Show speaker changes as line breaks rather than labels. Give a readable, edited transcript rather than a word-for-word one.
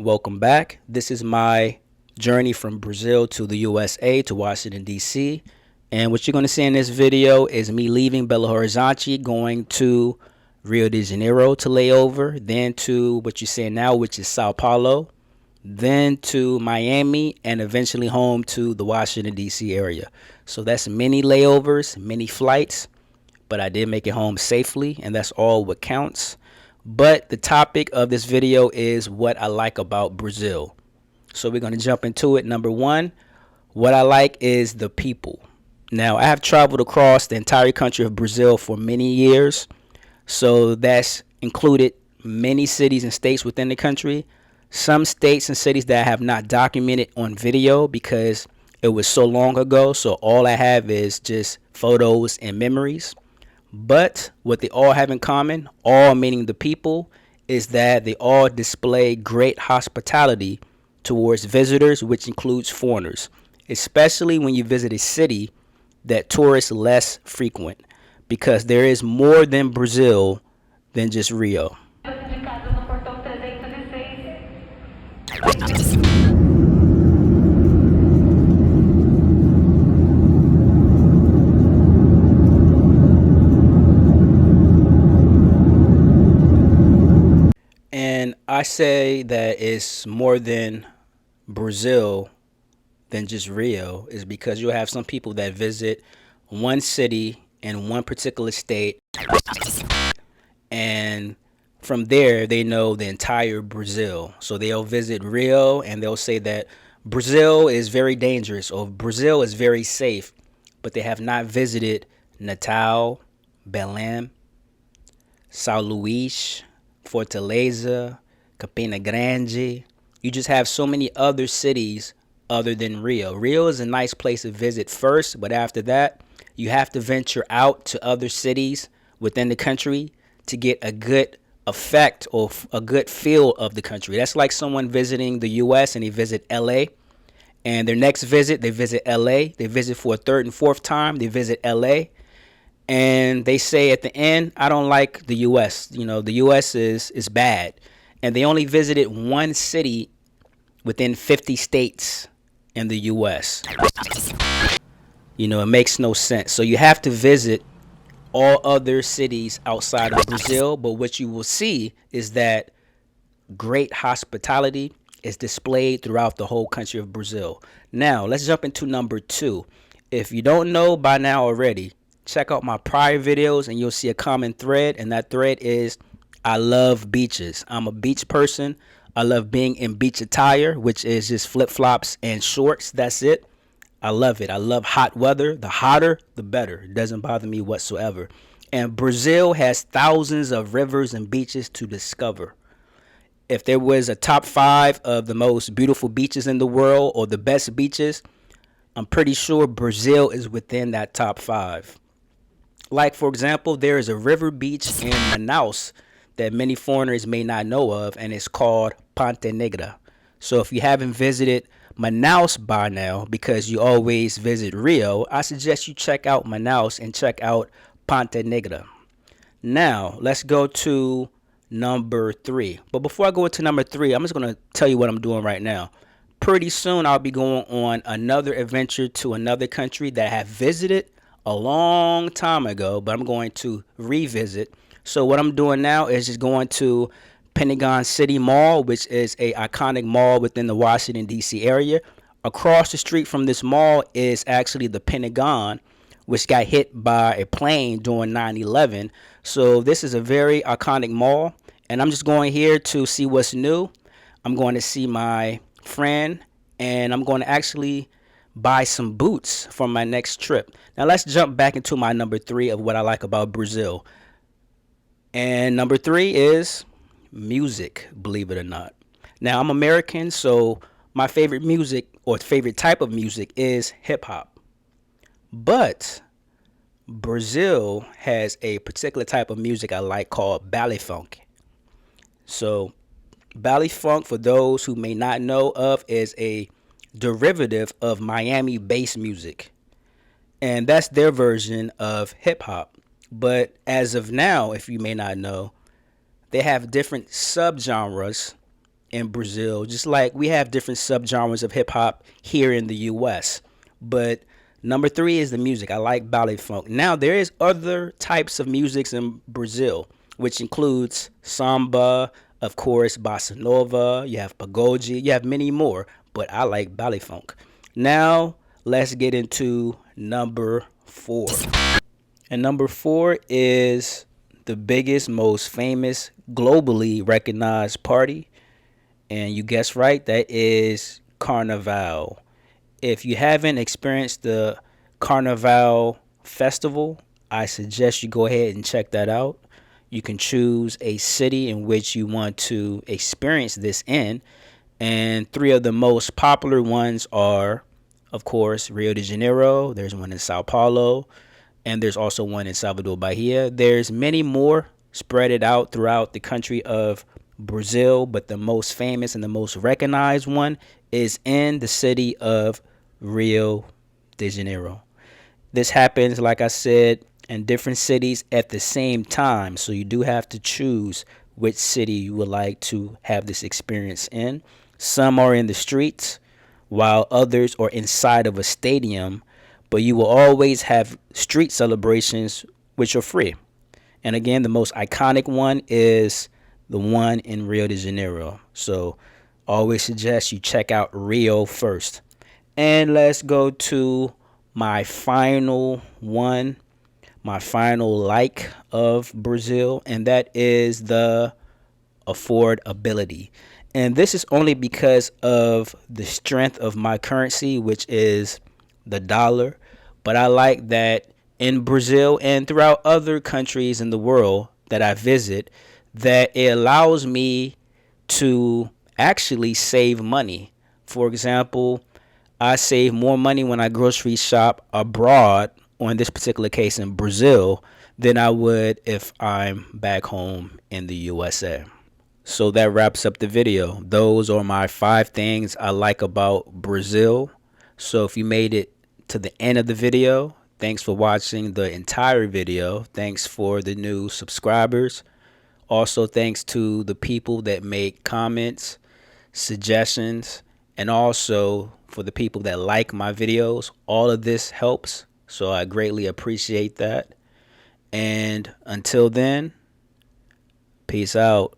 Welcome back. This is my journey from Brazil to the USA to Washington, D.C. And what you're going to see in this video is me leaving Belo Horizonte, going to Rio de Janeiro to lay over, then to what you're seeing now, which is Sao Paulo, then to Miami, and eventually home to the Washington, D.C. area. So that's many layovers, many flights, but I did make it home safely, and that's all what counts. But the topic of this video is what I like about Brazil. So we're going to jump into it. Number one, what I like is the people. Now, I have traveled across the entire country of Brazil for many years. So that's included many cities and states within the country. Some states and cities that I have not documented on video because it was so long ago. So all I have is just photos and memories. But what they all have in common, all meaning the people, is that they all display great hospitality towards visitors, which includes foreigners, especially when you visit a city that tourists less frequent, because there is more than Brazil than just Rio. And I say that it's more than Brazil than just Rio is because you'll have some people that visit one city in one particular state, and from there they know the entire Brazil. So they'll visit Rio and they'll say that Brazil is very dangerous or Brazil is very safe, but they have not visited Natal, Belém, São Luís, Fortaleza, Campina Grande. You just have so many other cities other than Rio. Rio is a nice place to visit first, but after that, you have to venture out to other cities within the country to get a good effect or a good feel of the country. That's like someone visiting the US and they visit LA, and their next visit, they visit LA. They visit for a third and fourth time, they visit LA. And they say at the end, I don't like the U.S. You know, the U.S. is bad. And they only visited one city within 50 states in the U.S. You know, it makes no sense. So you have to visit all other cities outside of Brazil. But what you will see is that great hospitality is displayed throughout the whole country of Brazil. Now, let's jump into number two. If you don't know by now already, check out my prior videos and you'll see a common thread, and that thread is I love beaches. I'm a beach person. I love being in beach attire, which is just flip-flops and shorts. That's it. I love it. I love hot weather. The hotter, the better. It doesn't bother me whatsoever. And Brazil has thousands of rivers and beaches to discover. If there was a top 5 of the most beautiful beaches in the world or the best beaches, I'm pretty sure Brazil is within that top 5. Like, for example, there is a river beach in Manaus that many foreigners may not know of, and it's called Ponta Negra. So if you haven't visited Manaus by now, because you always visit Rio, I suggest you check out Manaus and check out Ponta Negra. Now, let's go to number 3. But before I go into number 3, I'm just going to tell you what I'm doing right now. Pretty soon, I'll be going on another adventure to another country that I have visited a long time ago, but I'm going to revisit. So what I'm doing now is just going to Pentagon City Mall, which is a iconic mall within the Washington, D.C. area. Across the street from this mall is actually the Pentagon, which got hit by a plane during 9/11. So this is a very iconic mall, and I'm just going here to see what's new. I'm going to see my friend, and I'm going to actually buy some boots for my next trip. Now let's jump back into my number 3 of what I like about Brazil. And number 3 is music, believe it or not. Now I'm American, so my favorite music or favorite type of music is hip hop. But Brazil has a particular type of music I like called ballet funk. So ballet funk, for those who may not know of, is a derivative of Miami bass music, and that's their version of hip hop. But as of now, if you may not know, they have different subgenres in Brazil, just like we have different subgenres of hip hop here in the US. But number three is the music. I like ballet funk. Now there is other types of musics in Brazil, which includes samba, of course, bossa nova. You have pagode. You have many more. But I like ballet funk. Now let's get into number four. And number four is the biggest, most famous, globally recognized party. And you guessed right, that is Carnival. If you haven't experienced the Carnival Festival, I suggest you go ahead and check that out. You can choose a city in which you want to experience this in. And three of the most popular ones are, of course, Rio de Janeiro. There's one in Sao Paulo. And there's also one in Salvador Bahia. There's many more spread it out throughout the country of Brazil, but the most famous and the most recognized one is in the city of Rio de Janeiro. This happens, like I said, in different cities at the same time, so you do have to choose which city you would like to have this experience in. Some are in the streets, while others are inside of a stadium, but you will always have street celebrations which are free. And again, the most iconic one is the one in Rio de Janeiro. So always suggest you check out Rio first. And let's go to my final one, my final like of Brazil, and that is the affordability. And this is only because of the strength of my currency, which is the dollar. But I like that in Brazil and throughout other countries in the world that I visit, that it allows me to actually save money. For example, I save more money when I grocery shop abroad, or in this particular case in Brazil, than I would if I'm back home in the USA. So that wraps up the video. Those are my 5 things I like about Brazil. So if you made it to the end of the video, thanks for watching the entire video. Thanks for the new subscribers. Also, thanks to the people that make comments, suggestions, and also for the people that like my videos. All of this helps, so I greatly appreciate that. And until then, peace out.